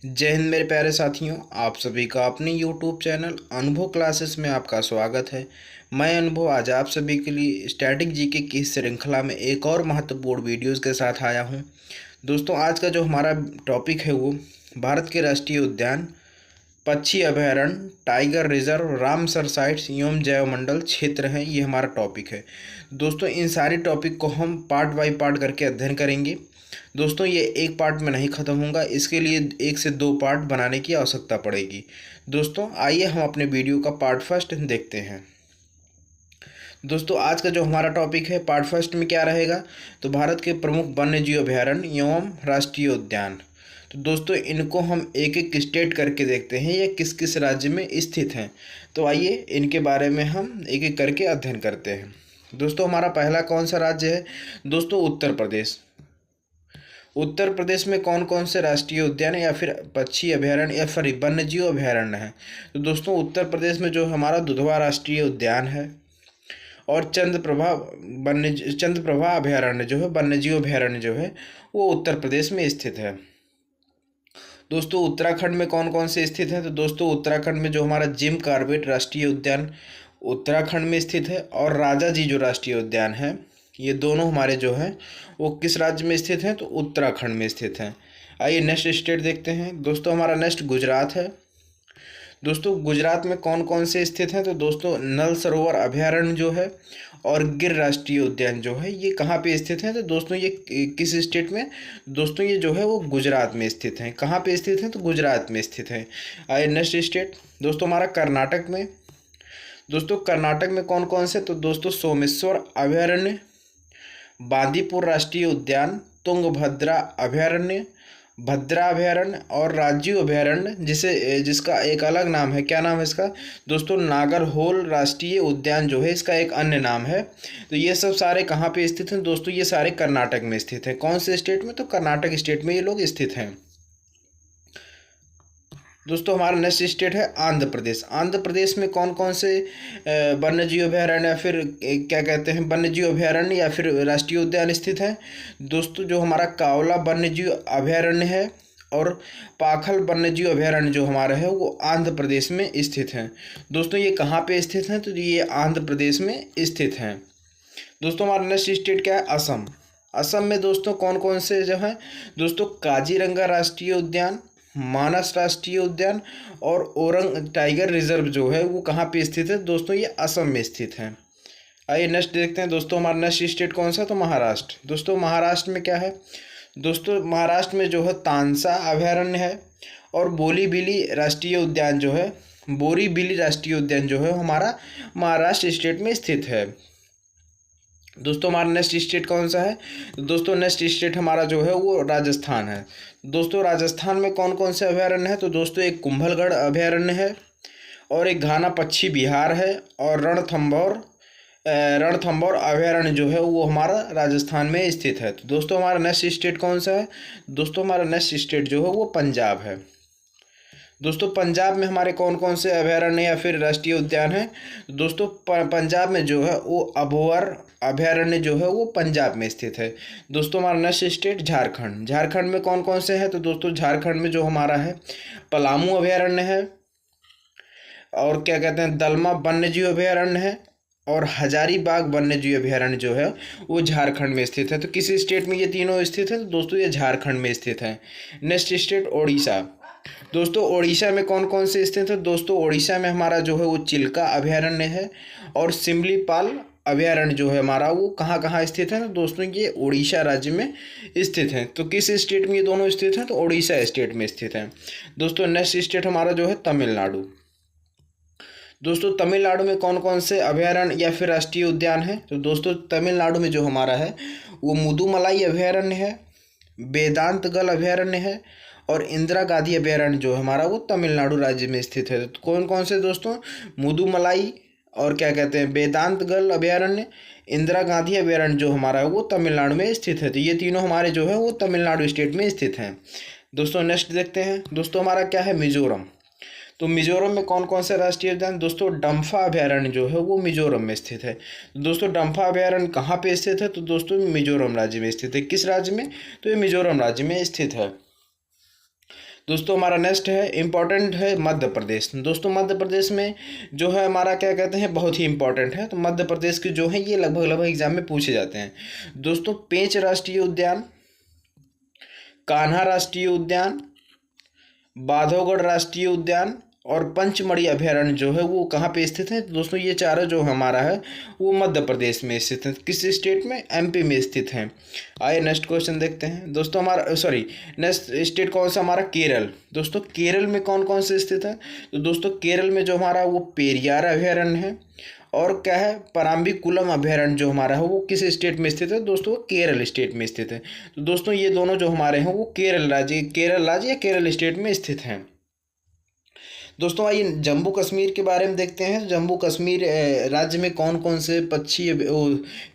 जय हिंद मेरे प्यारे साथियों, आप सभी का अपने YouTube चैनल अनुभव क्लासेस में आपका स्वागत है। मैं अनुभव आज आप सभी के लिए स्टैटिक जीके की इस श्रृंखला में एक और महत्वपूर्ण वीडियोस के साथ आया हूं। दोस्तों, आज का जो हमारा टॉपिक है वो भारत के राष्ट्रीय उद्यान, पक्षी अभयारण्य, टाइगर रिजर्व, रामसर साइट्स एवं जैवमंडल क्षेत्र हैं। ये हमारा टॉपिक है। दोस्तों, इन सारे टॉपिक को हम पार्ट बाय पार्ट करके अध्ययन करेंगे। दोस्तों, ये एक पार्ट में नहीं ख़त्म होगा, इसके लिए 1 से 2 पार्ट बनाने की आवश्यकता पड़ेगी। दोस्तों, आइए हम अपने वीडियो का पार्ट फर्स्ट देखते हैं। दोस्तों, आज का जो हमारा टॉपिक है पार्ट फर्स्ट में क्या रहेगा, तो भारत के प्रमुख वन्य जीव अभयारण्य एवं राष्ट्रीय उद्यान। तो दोस्तों, इनको हम एक एक स्टेट करके देखते हैं, ये किस किस राज्य में स्थित हैं। तो आइए इनके बारे में हम एक एक करके अध्ययन करते हैं। दोस्तों, हमारा पहला कौन सा राज्य है? दोस्तों, उत्तर प्रदेश। उत्तर प्रदेश में कौन कौन से राष्ट्रीय उद्यान या फिर पक्षी अभयारण्य या फिर वन्य जीव अभयारण्य है? तो दोस्तों, उत्तर प्रदेश में जो हमारा दुधवा राष्ट्रीय उद्यान है और चंद्रप्रभा अभयारण्य जो है, वन्य जीव अभयारण्य जो है, वो उत्तर प्रदेश में स्थित है। दोस्तों, उत्तराखंड में कौन कौन से स्थित हैं? तो दोस्तों, उत्तराखंड में जो हमारा जिम कॉर्बेट राष्ट्रीय उद्यान उत्तराखंड में स्थित है और राजा जी जो राष्ट्रीय उद्यान है, ये दोनों हमारे जो हैं वो किस राज्य में स्थित हैं? तो उत्तराखंड में स्थित हैं। आइए नेक्स्ट स्टेट देखते हैं। दोस्तों, हमारा नेक्स्ट गुजरात है। दोस्तों, गुजरात में कौन कौन से स्थित हैं? तो दोस्तों, नल सरोवर अभयारण्य जो है और गिर राष्ट्रीय उद्यान जो है, ये कहाँ पे स्थित हैं? तो दोस्तों, ये किस स्टेट में? दोस्तों, ये जो है वो गुजरात में स्थित हैं। कहाँ पे स्थित हैं? तो गुजरात में स्थित हैं। आइए नेक्स्ट स्टेट। दोस्तों, हमारा कर्नाटक में। दोस्तों, कर्नाटक में कौन कौन से? तो दोस्तों, सोमेश्वर अभयारण्य, बांदीपुर राष्ट्रीय उद्यान, तुंगभद्रा अभयारण्य, भद्रा अभयारण्य और राजीव अभयारण्य, जिसका एक अलग नाम है। क्या नाम है इसका? दोस्तों, नागरहोल राष्ट्रीय उद्यान जो है, इसका एक अन्य नाम है। तो ये सब सारे कहाँ पे स्थित हैं? दोस्तों, ये सारे कर्नाटक में स्थित हैं। कौन से स्टेट में? तो कर्नाटक स्टेट में ये लोग स्थित हैं। दोस्तों, हमारा नेक्स्ट स्टेट है आंध्र प्रदेश। आंध्र प्रदेश में कौन कौन से वन्य जीव अभयारण्य या फिर क्या कहते हैं, वन्य जीव अभयारण्य या फिर राष्ट्रीय उद्यान स्थित है? दोस्तों, जो हमारा कावला वन्य जीव अभयारण्य है और पाखल वन्य जीव अभयारण्य जो हमारा है वो आंध्र प्रदेश में स्थित हैं। दोस्तों, ये कहाँ पे स्थित हैं? तो ये आंध्र प्रदेश में स्थित हैं। दोस्तों, हमारा नेक्स्ट स्टेट क्या है? असम। असम में दोस्तों कौन कौन से जो हैं? दोस्तों, काजीरंगा राष्ट्रीय उद्यान, मानस राष्ट्रीय उद्यान और ओरंग टाइगर रिजर्व जो है वो कहाँ पे स्थित है? दोस्तों, ये असम में स्थित है। आइए नेक्स्ट देखते हैं। दोस्तों, हमारा नेक्स्ट स्टेट कौन सा? तो महाराष्ट्र। दोस्तों, महाराष्ट्र में क्या है? दोस्तों, महाराष्ट्र में जो है तानसा अभयारण्य है और बोरीबिली राष्ट्रीय उद्यान जो है, बोरीबिली राष्ट्रीय उद्यान जो है हमारा महाराष्ट्र स्टेट में स्थित है। दोस्तों, हमारा नेक्स्ट स्टेट कौन सा है? तो दोस्तों, नेक्स्ट स्टेट हमारा जो है वो राजस्थान है। दोस्तों, राजस्थान में कौन कौन से अभयारण्य है? तो दोस्तों, एक कुंभलगढ़ अभयारण्य है और एक घाना पक्षी विहार है और रणथंभौर अभयारण्य जो है वो हमारा राजस्थान में स्थित है। तो दोस्तों, हमारा नेक्स्ट स्टेट कौन सा है? दोस्तों, हमारा नेक्स्ट स्टेट जो है वो पंजाब है। दोस्तों, पंजाब में हमारे कौन कौन से अभयारण्य या फिर राष्ट्रीय उद्यान हैं? दोस्तों, पंजाब में जो है वो अभोवर अभयारण्य जो है वो पंजाब में स्थित है। दोस्तों, हमारा नेक्स्ट स्टेट झारखंड। झारखंड में कौन कौन से हैं? तो दोस्तों, झारखंड में जो हमारा है पलामू अभयारण्य है और क्या कहते हैं, दलमा वन्यजीव अभयारण्य है और हजारीबाग वन्यजीव अभयारण्य जो है वो झारखंड में स्थित है। तो किस स्टेट में ये तीनों स्थित है? तो दोस्तों, ये झारखंड में स्थित है। Next state Odisha. दोस्तों, ओडिशा में कौन कौन से स्थित है? दोस्तों, ओडिशा में हमारा जो है वो चिल्का अभयारण्य है और सिमलीपाल अभयारण्य जो है हमारा वो कहाँ कहाँ स्थित है? तो दोस्तों, ये उड़ीसा राज्य में स्थित हैं। तो किस स्टेट में ये दोनों स्थित हैं? तो उड़ीसा स्टेट में स्थित हैं। दोस्तों, नेक्स्ट स्टेट हमारा जो है तमिलनाडु। दोस्तों, तमिलनाडु में कौन कौन से अभयारण्य या फिर राष्ट्रीय उद्यान है? तो दोस्तों, तमिलनाडु में जो हमारा है वो मुदुमलाई अभयारण्य है, वेदांतगल अभयारण्य है और इंदिरा गांधी अभयारण्य जो हमारा वो तमिलनाडु राज्य में स्थित है। तो कौन कौन से? दोस्तों, मुदुमलाई और क्या कहते हैं, वेदांतगल अभयारण्य, इंदिरा गांधी अभयारण्य जो हमारा है वो तमिलनाडु में स्थित है। तो ये तीनों हमारे जो है वो तमिलनाडु स्टेट में स्थित हैं। दोस्तों, नेक्स्ट देखते हैं। दोस्तों, हमारा क्या है? मिजोरम। तो मिजोरम में कौन कौन से राष्ट्रीय उद्यान? दोस्तों, डम्फा अभयारण्य जो है वो मिजोरम में स्थित है। दोस्तों, डम्फा अभयारण्य कहाँ पे स्थित है? तो दोस्तों, मिजोरम राज्य में स्थित है। किस राज्य में? तो ये मिजोरम राज्य में स्थित है। दोस्तों हमारा नेक्स्ट है इम्पॉर्टेंट है मध्य प्रदेश। दोस्तों मध्य प्रदेश में जो है हमारा क्या कहते हैं, बहुत ही इंपॉर्टेंट है। तो मध्य प्रदेश के जो है ये लगभग लगभग एग्जाम में पूछे जाते हैं। दोस्तों पेंच राष्ट्रीय उद्यान, कान्हा राष्ट्रीय उद्यान, बांधवगढ़ राष्ट्रीय उद्यान और पंचमढ़ी अभयारण्य जो है वो कहाँ पे स्थित है। तो दोस्तों ये चारों जो हमारा है वो मध्य प्रदेश में स्थित है। किस स्टेट में, एमपी में स्थित है। आइए नेक्स्ट क्वेश्चन देखते हैं। दोस्तों हमारा नेक्स्ट स्टेट कौन सा हमारा, केरल। दोस्तों केरल में कौन कौन से स्थित है। तो दोस्तों केरल में जो हमारा वो पेरियार अभयारण्य है और क्या है, पराम्बिकुलम अभयारण्य जो हमारा है वो किस स्टेट में स्थित है। दोस्तों वो केरल स्टेट में स्थित है। तो दोस्तों ये दोनों जो हमारे हैं वो केरल राज्य या केरल स्टेट में स्थित हैं। दोस्तों आइए जम्मू कश्मीर के बारे में देखते हैं। जम्मू कश्मीर राज्य में कौन कौन से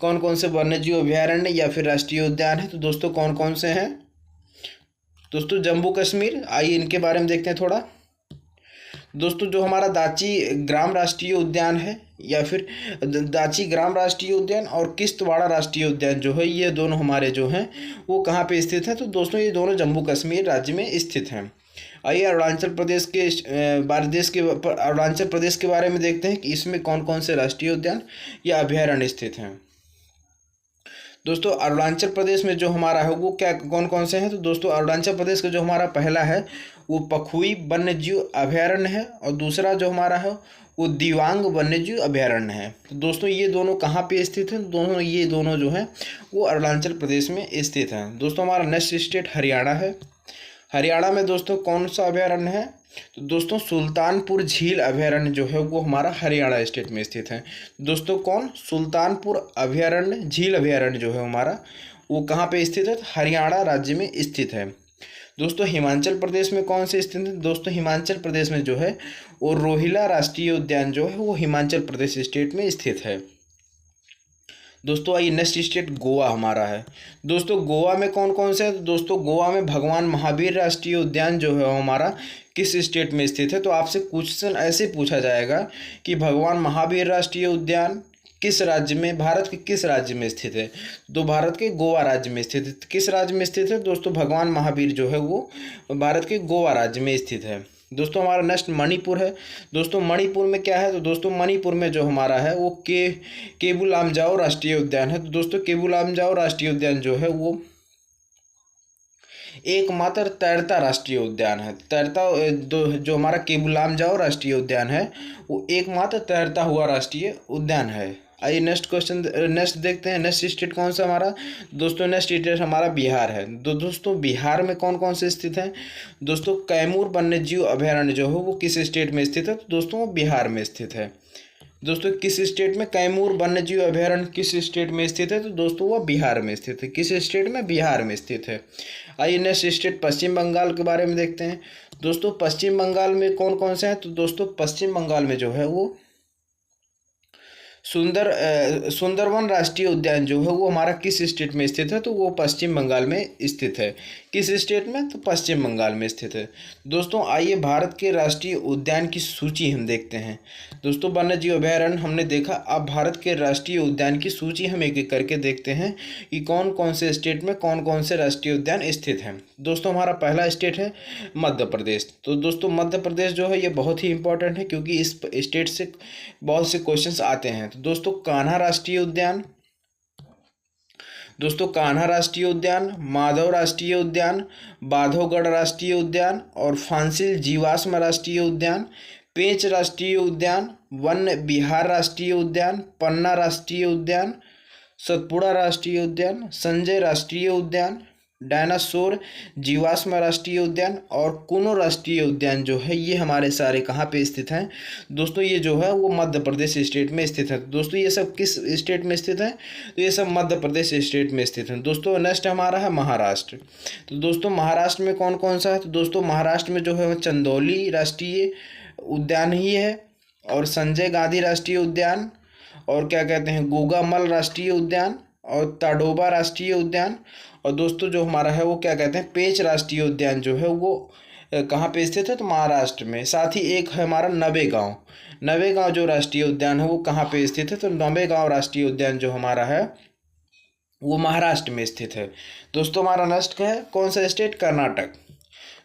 कौन कौन से वन्यजीव अभयारण्य या फिर राष्ट्रीय उद्यान है। तो दोस्तों कौन कौन से हैं। दोस्तों जम्मू कश्मीर, आइए इनके बारे में देखते हैं थोड़ा। दोस्तों जो हमारा दाची ग्राम राष्ट्रीय उद्यान है या फिर दाची ग्राम राष्ट्रीय उद्यान और किश्तवाड़ा राष्ट्रीय उद्यान जो है ये दोनों हमारे जो हैं वो कहाँ पे स्थित हैं। तो दोस्तों ये दोनों जम्मू कश्मीर राज्य में स्थित हैं। आइए अरुणाचल प्रदेश के अरुणाचल प्रदेश के बारे में देखते हैं कि इसमें कौन कौन से राष्ट्रीय उद्यान या अभयारण्य स्थित हैं। दोस्तों अरुणाचल प्रदेश में जो हमारा है वो क्या कौन कौन से हैं। तो दोस्तों अरुणाचल प्रदेश का जो हमारा पहला है वो पखुई वन्यजीव अभयारण्य है और दूसरा जो हमारा है वो दिवांग वन्यजीव अभयारण्य है। तो दोस्तों ये दोनों कहाँ पे स्थित हैं। ये दोनों जो हैं वो अरुणाचल प्रदेश में स्थित हैं। दोस्तों हमारा नेक्स्ट स्टेट हरियाणा है। हरियाणा में दोस्तों कौन सा अभयारण्य है। तो दोस्तों सुल्तानपुर झील अभयारण्य जो है वो हमारा हरियाणा स्टेट में स्थित है। दोस्तों कौन, सुल्तानपुर अभयारण्य झील अभयारण्य जो है हमारा वो कहाँ पे स्थित है, हरियाणा राज्य में स्थित है। दोस्तों हिमाचल प्रदेश में कौन से स्थित है। दोस्तों हिमाचल प्रदेश में जो है वो रोहिला राष्ट्रीय उद्यान जो है वो हिमाचल प्रदेश स्टेट में स्थित है। दोस्तों आइए नेक्स्ट स्टेट गोवा हमारा है। दोस्तों गोवा में कौन कौन से है। तो दोस्तों गोवा में भगवान महावीर राष्ट्रीय उद्यान जो है हमारा किस स्टेट में स्थित है। तो आपसे क्वेश्चन ऐसे पूछा जाएगा कि भगवान महावीर राष्ट्रीय उद्यान किस राज्य में, भारत के किस राज्य में स्थित है। तो भारत के गोवा राज्य में स्थित है। किस राज्य में स्थित है। दोस्तों भगवान महावीर जो है वो भारत के गोवा राज्य में स्थित है। दोस्तों हमारा नेक्स्ट मणिपुर है। दोस्तों मणिपुर में क्या है। तो दोस्तों मणिपुर में जो हमारा है वो केबू लामजाओ राष्ट्रीय उद्यान है। तो दोस्तों केबू लामजाओ राष्ट्रीय उद्यान जो है वो एकमात्र तैरता राष्ट्रीय उद्यान है। जो हमारा केबू लामजाओ राष्ट्रीय उद्यान है वो एकमात्र तैरता हुआ राष्ट्रीय उद्यान है। आइए नेक्स्ट देखते हैं। नेक्स्ट स्टेट कौन सा हमारा। दोस्तों नेक्स्ट स्टेट हमारा बिहार है। दोस्तों बिहार में कौन कौन से स्थित हैं। दोस्तों कैमूर वन्यजीव अभयारण्य जो है वो किस स्टेट में स्थित है। तो दोस्तों वो बिहार में स्थित है। दोस्तों किस स्टेट में कैमूर वन्यजीव अभयारण्य किस स्टेट में स्थित है। तो दोस्तों वो बिहार में स्थित है। किस स्टेट में, बिहार में स्थित है। आइए नेक्स्ट स्टेट पश्चिम बंगाल के बारे में देखते हैं। दोस्तों पश्चिम बंगाल में कौन कौन से हैं। तो दोस्तों पश्चिम बंगाल में जो है वो सुंदरवन राष्ट्रीय उद्यान जो है वो हमारा किस स्टेट में स्थित है। तो वो पश्चिम बंगाल में स्थित है। किस स्टेट में, तो पश्चिम बंगाल में स्थित है। दोस्तों आइए भारत के राष्ट्रीय उद्यान की सूची हम देखते हैं। दोस्तों वन्यजीव अभयारण्य हमने देखा, अब भारत के राष्ट्रीय उद्यान की सूची हम एक एक करके देखते हैं कि कौन कौन से स्टेट में कौन कौन से राष्ट्रीय उद्यान स्थित हैं। दोस्तों हमारा पहला स्टेट है मध्य प्रदेश। तो दोस्तों मध्य प्रदेश जो है ये बहुत ही इंपॉर्टेंट है क्योंकि इस स्टेट से बहुत से क्वेश्चंस आते हैं। तो दोस्तों कान्हा राष्ट्रीय उद्यान, दोस्तों कान्हा राष्ट्रीय उद्यान, माधव राष्ट्रीय उद्यान, बांधवगढ़ राष्ट्रीय उद्यान और फांसिल जीवाश्म राष्ट्रीय उद्यान, पेंच राष्ट्रीय उद्यान, वन विहार राष्ट्रीय उद्यान, पन्ना राष्ट्रीय उद्यान, सतपुड़ा राष्ट्रीय उद्यान, संजय राष्ट्रीय उद्यान, डायनासोर जीवाश्म राष्ट्रीय उद्यान और कुनो राष्ट्रीय उद्यान जो है ये हमारे सारे कहाँ पे स्थित हैं। दोस्तों ये जो है वो मध्य प्रदेश स्टेट में स्थित है। दोस्तों ये सब किस स्टेट में स्थित है। तो ये सब मध्य प्रदेश स्टेट में स्थित हैं। दोस्तों नेक्स्ट हमारा है महाराष्ट्र। तो दोस्तों महाराष्ट्र में कौन कौन सा है। तो दोस्तों महाराष्ट्र में जो है चंदौली राष्ट्रीय उद्यान ही है और संजय गांधी राष्ट्रीय उद्यान और क्या कहते हैं गोगामल राष्ट्रीय उद्यान और ताडोबा राष्ट्रीय उद्यान और दोस्तों जो हमारा है वो क्या कहते हैं पेंच राष्ट्रीय उद्यान जो है वो कहाँ पे स्थित है। तो महाराष्ट्र में। साथ ही एक है हमारा नवेगांव जो राष्ट्रीय उद्यान है वो कहाँ पे स्थित है। तो नवेगांव राष्ट्रीय उद्यान जो हमारा है वो महाराष्ट्र में स्थित है। दोस्तों हमारा नेक्स्ट है कौन सा स्टेट, कर्नाटक।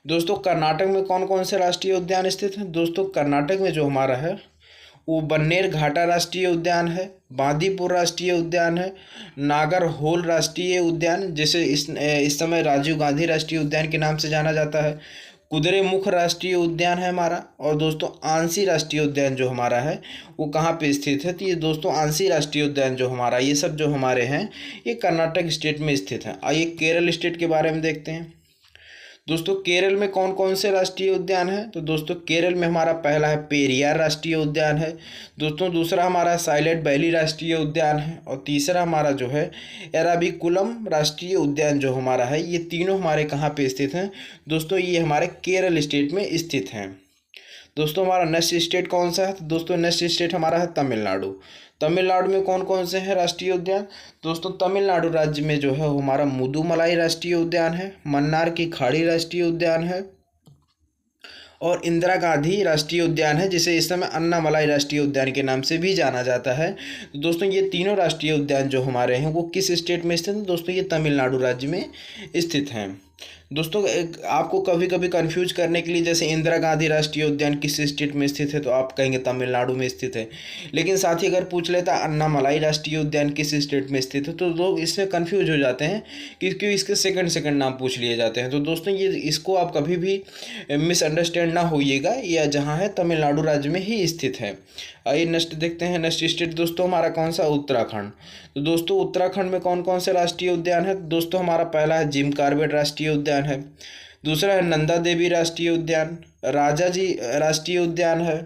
दोस्तों कर्नाटक में कौन कौन से राष्ट्रीय उद्यान स्थित हैं? दोस्तों कर्नाटक में जो हमारा है वो बन्नेर घाटा राष्ट्रीय उद्यान है, बांदीपुर राष्ट्रीय उद्यान है, नागरहोल राष्ट्रीय उद्यान जिसे इस समय राजीव गांधी राष्ट्रीय उद्यान के नाम से जाना जाता है, कुद्रेमुख राष्ट्रीय उद्यान है हमारा, और दोस्तों आंसी राष्ट्रीय उद्यान जो हमारा है वो कहाँ पे स्थित है? तो ये दोस्तों आंसी राष्ट्रीय उद्यान जो हमारा, ये सब जो हमारे हैं ये कर्नाटक स्टेट में स्थित है। आइए केरल स्टेट के बारे में देखते हैं। दोस्तों केरल में कौन कौन से राष्ट्रीय उद्यान हैं? तो दोस्तों केरल में हमारा पहला है पेरियार राष्ट्रीय उद्यान है, दोस्तों दूसरा हमारा साइलेंट वैली राष्ट्रीय उद्यान है, और तीसरा हमारा जो है एराविकुलम राष्ट्रीय उद्यान जो हमारा है। ये तीनों हमारे कहाँ पे स्थित हैं? दोस्तों ये हमारे केरल स्टेट में स्थित हैं। दोस्तों हमारा नेक्स्ट स्टेट कौन सा है? तो दोस्तों नेक्स्ट स्टेट हमारा है तमिलनाडु। तमिलनाडु में कौन कौन से हैं राष्ट्रीय उद्यान? दोस्तों तमिलनाडु राज्य में जो है वो हमारा मुदुमलाई राष्ट्रीय उद्यान है, मन्नार की खाड़ी राष्ट्रीय उद्यान है, और इंदिरा गांधी राष्ट्रीय उद्यान है जिसे इस समय अन्नामलाई राष्ट्रीय उद्यान के नाम से भी जाना जाता है। तो दोस्तों ये तीनों राष्ट्रीय उद्यान जो हमारे हैं वो किस स्टेट में स्थित हैं? दोस्तों ये तमिलनाडु राज्य में स्थित हैं। दोस्तों आपको कभी कभी कंफ्यूज करने के लिए, जैसे इंदिरा गांधी राष्ट्रीय उद्यान किस स्टेट में स्थित है तो आप कहेंगे तमिलनाडु में स्थित है, लेकिन साथ ही अगर पूछ लेता अन्नामलाई राष्ट्रीय उद्यान किस स्टेट में स्थित है तो लोग इसमें कंफ्यूज हो जाते हैं कि क्यों इसके सेकंड नाम पूछ लिए जाते हैं। तो दोस्तों ये इसको आप कभी भी मिसअंडरस्टैंड ना होइएगा, यह जहाँ है तमिलनाडु राज्य में ही स्थित है। आइए नेक्स्ट देखते हैं। नेक्स्ट स्टेट दोस्तों हमारा कौन सा? उत्तराखंड। तो दोस्तों उत्तराखंड में कौन कौन से राष्ट्रीय उद्यान है? दोस्तों हमारा पहला है जिम कॉर्बेट राष्ट्रीय उद्यान है, दूसरा है नंदा देवी राष्ट्रीय उद्यान, राजा जी राष्ट्रीय उद्यान है,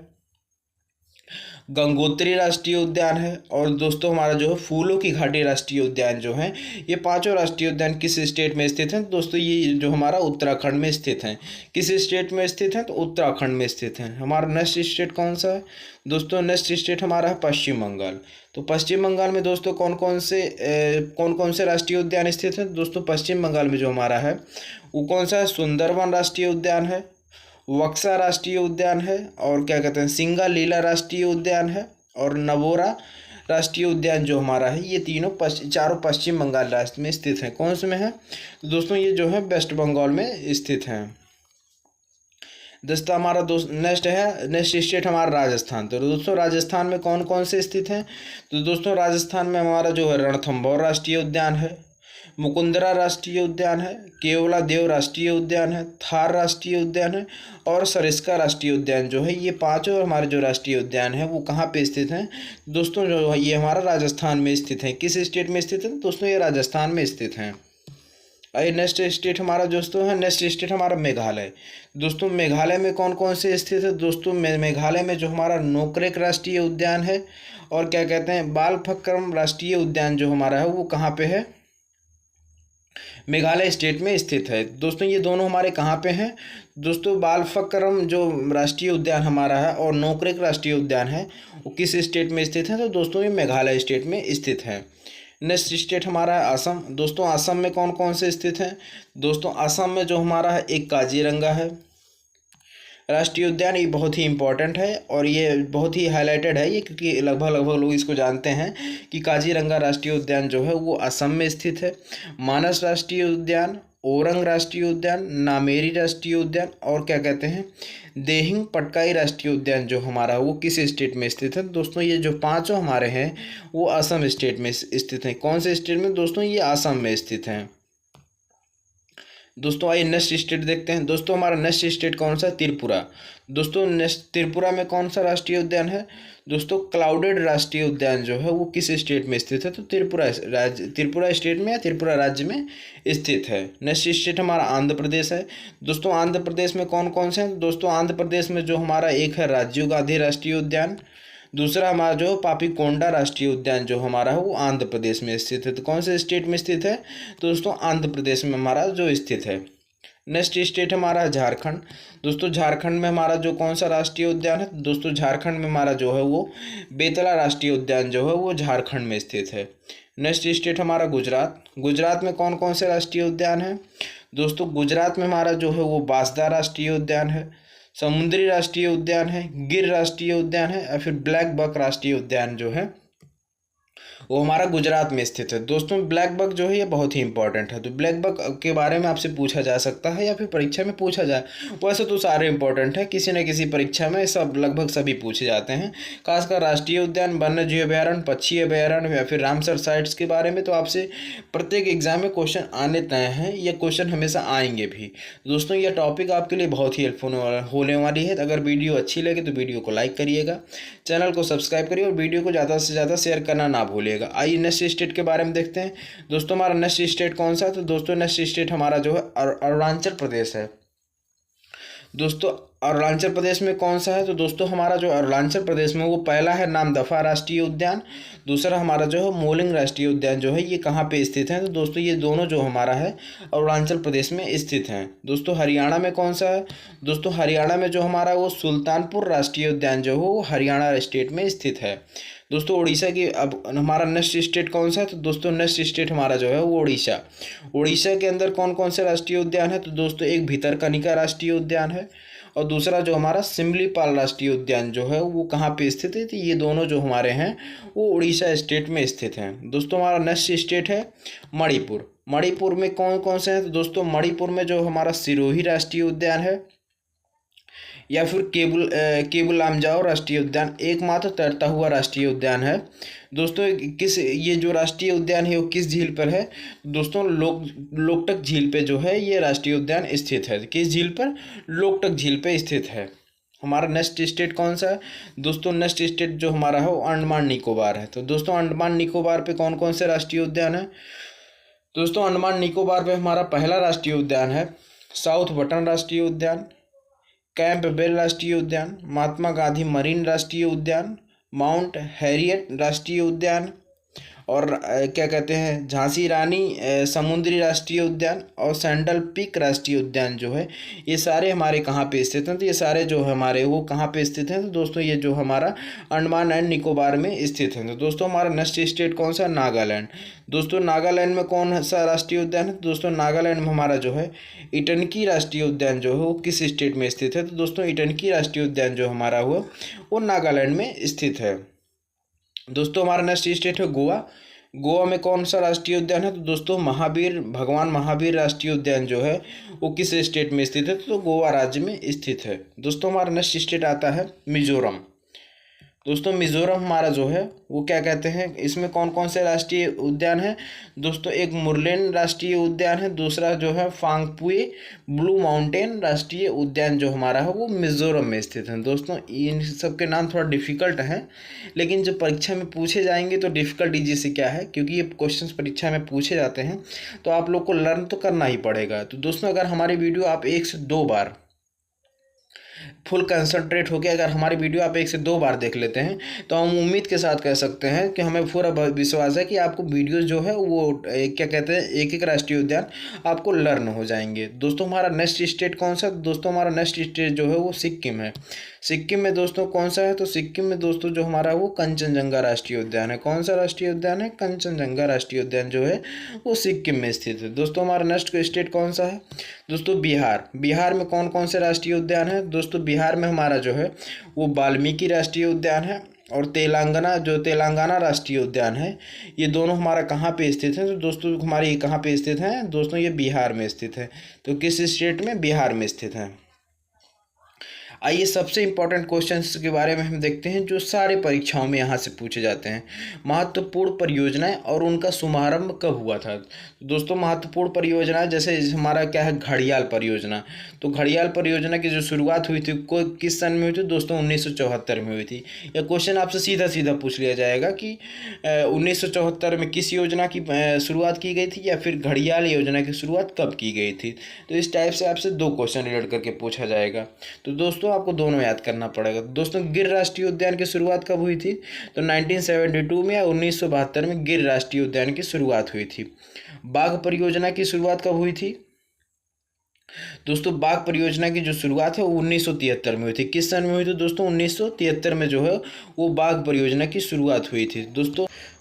गंगोत्री राष्ट्रीय उद्यान है, और दोस्तों हमारा जो है फूलों की घाटी राष्ट्रीय उद्यान जो है। ये पांचों राष्ट्रीय उद्यान किस स्टेट में स्थित हैं? दोस्तों ये जो हमारा उत्तराखंड में स्थित हैं। किस स्टेट में स्थित हैं? तो उत्तराखंड में स्थित हैं। हमारा नेक्स्ट स्टेट कौन सा है? दोस्तों नेक्स्ट स्टेट हमारा है पश्चिम बंगाल। तो पश्चिम बंगाल में दोस्तों कौन कौन से राष्ट्रीय उद्यान स्थित हैं? दोस्तों पश्चिम बंगाल में जो हमारा है वो कौन सा है? सुंदरवन राष्ट्रीय उद्यान है, वक्सा राष्ट्रीय उद्यान है, और क्या कहते हैं सिंगा लीला राष्ट्रीय उद्यान है, और नवोरा राष्ट्रीय उद्यान जो हमारा है। ये तीनों चारों पश्चिम बंगाल राज्य में स्थित हैं। कौन से में है? तो दोस्तों ये जो है वेस्ट बंगाल में स्थित हैं। दोस्तों हमारा नेक्स्ट स्टेट हमारा राजस्थान। तो दोस्तों राजस्थान में कौन कौन से स्थित हैं? तो दोस्तों राजस्थान में हमारा जो है रणथंभौर राष्ट्रीय उद्यान है, मुकुंदरा राष्ट्रीय उद्यान है, केवला देव राष्ट्रीय उद्यान है, थार राष्ट्रीय उद्यान है, और सरिस्का राष्ट्रीय उद्यान जो है। ये पांचों हमारे जो राष्ट्रीय उद्यान है वो कहाँ पे स्थित हैं? दोस्तों जो है ये हमारा राजस्थान में स्थित है। किस स्टेट में स्थित है? दोस्तों ये राजस्थान में स्थित हैं। आइए नेक्स्ट स्टेट हमारा दोस्तों है, नेक्स्ट स्टेट हमारा मेघालय। दोस्तों मेघालय में कौन कौन से स्थित है? दोस्तों मेघालय में जो हमारा नोकरेक राष्ट्रीय उद्यान है, और क्या कहते हैं बालफक्रम राष्ट्रीय उद्यान जो हमारा है वो कहाँ पे है? मेघालय स्टेट में स्थित है। दोस्तों ये दोनों हमारे कहाँ पे हैं? दोस्तों बालफक्रम जो राष्ट्रीय उद्यान हमारा है और नोकरेक राष्ट्रीय उद्यान है वो किस स्टेट में स्थित है? तो दोस्तों ये मेघालय स्टेट में स्थित है। नेक्स्ट स्टेट हमारा है असम। दोस्तों असम में कौन कौन से स्थित हैं? दोस्तों असम में जो हमारा है एक काजीरंगा है राष्ट्रीय उद्यान। ये बहुत ही इंपॉर्टेंट है और ये बहुत ही हाईलाइटेड है ये, क्योंकि लगभग लोग इसको जानते हैं कि काजीरंगा राष्ट्रीय उद्यान जो है वो असम में स्थित है। मानस राष्ट्रीय उद्यान, ओरंग राष्ट्रीय उद्यान, नामेरी राष्ट्रीय उद्यान, और क्या कहते हैं देहिंग पटकाई राष्ट्रीय उद्यान जो हमारा है वो किस स्टेट में स्थित है? दोस्तों ये जो पांचों हमारे हैं वो असम स्टेट में स्थित हैं। कौन से स्टेट में? दोस्तों ये असम में स्थित हैं। दोस्तों आइए नेक्स्ट स्टेट देखते हैं। दोस्तों हमारा नेक्स्ट स्टेट कौन सा? त्रिपुरा। दोस्तों नेक्स्ट त्रिपुरा में कौन सा राष्ट्रीय उद्यान है? दोस्तों क्लाउडेड राष्ट्रीय उद्यान जो है वो किस स्टेट में स्थित है? तो त्रिपुरा स्टेट में या त्रिपुरा राज्य में स्थित है। नेक्स्ट स्टेट हमारा आंध्र प्रदेश है। दोस्तों आंध्र प्रदेश में कौन कौन से हैं? दोस्तों आंध्र प्रदेश में जो हमारा एक है राजीव गांधी राष्ट्रीय उद्यान, दूसरा हमारा जो पापीकोंडा राष्ट्रीय उद्यान जो हमारा है वो आंध्र प्रदेश में स्थित है। तो कौन से स्टेट में स्थित है? तो दोस्तों आंध्र प्रदेश में हमारा जो स्थित है। नेक्स्ट स्टेट हमारा है झारखंड। दोस्तों झारखंड में हमारा जो कौन सा राष्ट्रीय उद्यान है? दोस्तों झारखंड में हमारा जो है वो बेतला राष्ट्रीय उद्यान जो है वो झारखंड में स्थित है। नेक्स्ट स्टेट हमारा गुजरात। गुजरात में कौन कौन से राष्ट्रीय उद्यान है? दोस्तों गुजरात में हमारा जो है वो बांसदा राष्ट्रीय उद्यान है, समुद्री राष्ट्रीय उद्यान है, गिर राष्ट्रीय उद्यान है, और फिर ब्लैक बक राष्ट्रीय उद्यान जो है वो हमारा गुजरात में स्थित है। दोस्तों ब्लैक बक जो है ये बहुत ही इंपॉर्टेंट है, तो ब्लैक बक के बारे में आपसे पूछा जा सकता है या फिर परीक्षा में पूछा जाए। वैसे तो सारे इंपॉर्टेंट है, किसी न किसी परीक्षा में सब लगभग सभी पूछे जाते हैं। खासकर राष्ट्रीय उद्यान, वन्य जीव अभयारण्य, पक्षी अभयारण्य या फिर रामसर साइट्स के बारे में तो आपसे प्रत्येक एग्जाम में क्वेश्चन आने तय हैं, ये क्वेश्चन हमेशा आएंगे भी। दोस्तों यह टॉपिक आपके लिए बहुत ही हेल्पफुल होने वाली है। अगर वीडियो अच्छी लगे तो वीडियो को लाइक करिएगा, चैनल को सब्सक्राइब करिए और वीडियो को ज़्यादा से ज़्यादा शेयर करना ना भूलिएगा। आइए नेक्स्ट स्टेट के बारे में देखते हैं। दोस्तों हमारा नेक्स्ट स्टेट कौन सा है, तो दोस्तों नेक्स्ट स्टेट हमारा जो है अरुणाचल प्रदेश है। दोस्तों अरुणाचल प्रदेश में कौन सा है, तो दोस्तों हमारा जो अरुणाचल प्रदेश में वो पहला है नामदफा राष्ट्रीय उद्यान, दूसरा हमारा जो है मोलिंग राष्ट्रीय उद्यान जो है ये कहाँ पे स्थित है, तो दोस्तों ये दोनों जो हमारा है अरुणाचल प्रदेश में स्थित हैं। दोस्तों हरियाणा में कौन सा है, दोस्तों हरियाणा में जो हमारा वो सुल्तानपुर राष्ट्रीय उद्यान जो है वो हरियाणा स्टेट में स्थित है। दोस्तों उड़ीसा की अब हमारा नेक्स्ट स्टेट कौन सा है, तो दोस्तों नेक्स्ट स्टेट हमारा जो है वो उड़ीसा। उड़ीसा के अंदर कौन कौन से राष्ट्रीय उद्यान है, तो दोस्तों एक भितरकनिका राष्ट्रीय उद्यान है और दूसरा जो हमारा सिमलीपाल राष्ट्रीय उद्यान जो है वो कहाँ पे स्थित है, तो ये दोनों जो हमारे हैं वो उड़ीसा स्टेट में स्थित हैं। दोस्तों हमारा नेक्स्ट स्टेट है मणिपुर। मणिपुर में कौन कौन से हैं, तो दोस्तों मणिपुर में जो हमारा सिरोही राष्ट्रीय उद्यान है या फिर केबुल लामजाओ राष्ट्रीय उद्यान एकमात्र तैरता हुआ राष्ट्रीय उद्यान है। दोस्तों किस ये जो राष्ट्रीय उद्यान है वो किस झील पर है, दोस्तों लोकटक झील पे जो है ये राष्ट्रीय उद्यान स्थित है। किस झील पर, लोकटक झील पे स्थित है। हमारा नेक्स्ट स्टेट कौन सा है, दोस्तों नेक्स्ट स्टेट जो हमारा है वो अंडमान निकोबार है। तो दोस्तों अंडमान निकोबार पे कौन कौन से राष्ट्रीय उद्यान है, दोस्तों अंडमान निकोबार पे हमारा पहला राष्ट्रीय उद्यान है साउथ बटन राष्ट्रीय उद्यान, कैंप बेल राष्ट्रीय उद्यान, महात्मा गांधी मरीन राष्ट्रीय उद्यान, माउंट हैरियट राष्ट्रीय उद्यान और क्या कहते हैं झांसी रानी समुद्री राष्ट्रीय उद्यान और सैंडल पीक राष्ट्रीय उद्यान जो है ये सारे हमारे कहाँ पे स्थित हैं, तो ये सारे जो हमारे वो कहाँ पे स्थित हैं, तो दोस्तों ये जो हमारा अंडमान एंड निकोबार में स्थित हैं। तो दोस्तों हमारा नेक्स्ट स्टेट कौन सा, नागालैंड। दोस्तों नागालैंड में कौन सा राष्ट्रीय उद्यान है, तो दोस्तों नागालैंड में हमारा जो है इटनकी राष्ट्रीय उद्यान जो है वो किस स्टेट में स्थित है, तो दोस्तों इटनकी राष्ट्रीय उद्यान जो हमारा हुआ वो नागालैंड में स्थित है। दोस्तों हमारा नेक्स्ट स्टेट है गोवा। गोवा में कौन सा राष्ट्रीय उद्यान है, तो दोस्तों भगवान महावीर राष्ट्रीय उद्यान जो है वो किस स्टेट में स्थित है, तो गोवा राज्य में स्थित है। दोस्तों हमारा नेक्स्ट स्टेट आता है मिजोरम। दोस्तों मिजोरम हमारा जो है वो क्या कहते हैं, इसमें कौन कौन से राष्ट्रीय उद्यान है, दोस्तों एक मुरलेन राष्ट्रीय उद्यान है, दूसरा जो है फांगपुए ब्लू माउंटेन राष्ट्रीय उद्यान जो हमारा है वो मिजोरम में स्थित है। दोस्तों इन सब के नाम थोड़ा डिफिकल्ट हैं, लेकिन जब परीक्षा में पूछे जाएंगे तो डिफिकल्ट इजी से क्या है, क्योंकि ये क्वेश्चंस परीक्षा में पूछे जाते हैं तो आप लोग को लर्न तो करना ही पड़ेगा। तो दोस्तों अगर हमारी वीडियो आप 1 से 2 बार फुल कंसंट्रेट होकर अगर हमारी वीडियो आप 1 से 2 बार देख लेते हैं तो हम उम्मीद के साथ कह सकते हैं कि हमें पूरा विश्वास है कि आपको वीडियो जो है वो क्या कहते हैं एक एक राष्ट्रीय उद्यान आपको लर्न हो जाएंगे। दोस्तों हमारा नेक्स्ट स्टेट कौन सा, दोस्तों हमारा नेक्स्ट स्टेट जो है वो सिक्किम है। सिक्किम में दोस्तों कौन सा है, तो सिक्किम में दोस्तों जो हमारा वो कंचनजंगा राष्ट्रीय उद्यान है। कौन सा राष्ट्रीय उद्यान है, कंचनजंगा राष्ट्रीय उद्यान जो है वो सिक्किम में स्थित है। दोस्तों हमारा नेक्स्ट स्टेट कौन सा है, दोस्तों बिहार। बिहार में कौन कौन से राष्ट्रीय उद्यान है, दोस्तों बिहार में हमारा जो है वो वाल्मीकि राष्ट्रीय उद्यान है और तेलंगाना राष्ट्रीय उद्यान है। ये दोनों हमारा कहाँ पे स्थित है, तो दोस्तों हमारे ये कहाँ पे स्थित हैं, दोस्तों ये बिहार में स्थित है। तो किस स्टेट में, बिहार में स्थित है। आइए सबसे इम्पोर्टेंट क्वेश्चंस के बारे में हम देखते हैं जो सारे परीक्षाओं में यहाँ से पूछे जाते हैं। महत्वपूर्ण परियोजनाएं और उनका शुभारंभ कब हुआ था। दोस्तों महत्वपूर्ण परियोजनाएं जैसे हमारा क्या है घड़ियाल परियोजना, तो घड़ियाल परियोजना की जो शुरुआत हुई थी कोई किस सन में हुई थी, दोस्तों 1974 में हुई थी। यह क्वेश्चन आपसे सीधा सीधा पूछ लिया जाएगा कि 1974 में किस योजना की शुरुआत की गई थी या फिर घड़ियाल योजना की शुरुआत कब की गई थी। तो इस टाइप से आपसे 2 क्वेश्चन रिलेट करके पूछा जाएगा। तो दोस्तों आपको दोनों याद करना पड़ेगा। दोस्तों गिर राष्ट्रीय उद्यान की शुरुआत कब हुई थी, तो 1972 में या 1972 में गिर राष्ट्रीय उद्यान की शुरुआत हुई थी। बाघ परियोजना की शुरुआत कब हुई थी, दोस्तों बाघ परियोजना की जो शुरुआत है वो 1973 में हुई थी। किस सन में हुई थी दोस्तों? 1973 में जो है वो बाघ परियोजना की शुरुआत हुई थी।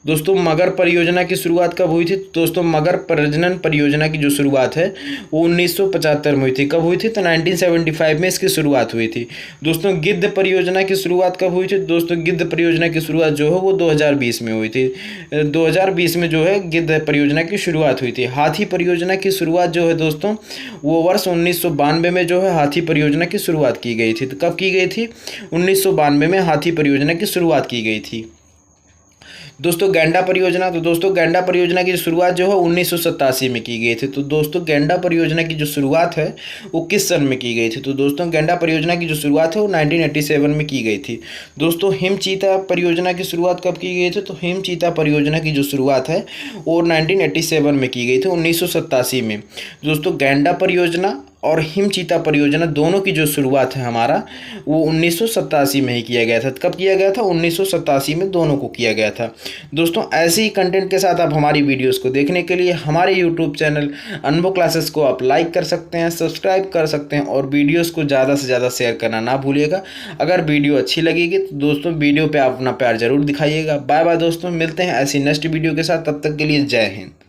दोस्तों मगर परियोजना की शुरुआत कब हुई थी? दोस्तों मगर प्रजनन परियोजना की जो शुरुआत है वो 1975 में हुई थी। कब हुई थी? तो 1975 में इसकी शुरुआत हुई थी। दोस्तों गिद्ध परियोजना की शुरुआत कब हुई थी? दोस्तों गिद्ध परियोजना की शुरुआत जो है वो 2020 में हुई थी। 2020 में जो है गिद्ध परियोजना की शुरुआत हुई थी। हाथी परियोजना की शुरुआत जो है दोस्तों वो वर्ष 1992 में जो है हाथी परियोजना की शुरुआत की गई थी। तो कब की गई थी? 1992 में हाथी परियोजना की शुरुआत की गई थी। दोस्तों गैंडा परियोजना, तो दोस्तों गैंडा परियोजना की शुरुआत जो है 1987 में की गई थी। तो दोस्तों गैंडा परियोजना की जो शुरुआत है वो किस सन में की गई थी? तो दोस्तों गैंडा परियोजना की जो शुरुआत है वो 1987 में की गई थी। दोस्तों हिम चीता परियोजना की शुरुआत कब की गई थी? तो हिम चीता परियोजना की जो शुरुआत है वो 1987 में की गई थी, 1987 में। दोस्तों गैंडा परियोजना और हिम चीता परियोजना दोनों की जो शुरुआत है हमारा वो 1987 में ही किया गया था। कब किया गया था? 1987 में दोनों को किया गया था। दोस्तों ऐसे ही कंटेंट के साथ आप हमारी वीडियोस को देखने के लिए हमारे यूट्यूब चैनल अनुभव क्लासेस को आप लाइक कर सकते हैं, सब्सक्राइब कर सकते हैं और वीडियोस को ज़्यादा से ज़्यादा शेयर करना ना भूलिएगा। अगर वीडियो अच्छी लगेगी तो दोस्तों वीडियो पर आप अपना प्यार जरूर दिखाइएगा। बाय बाय दोस्तों, मिलते हैं ऐसी नेक्स्ट वीडियो के साथ। तब तक के लिए जय हिंद।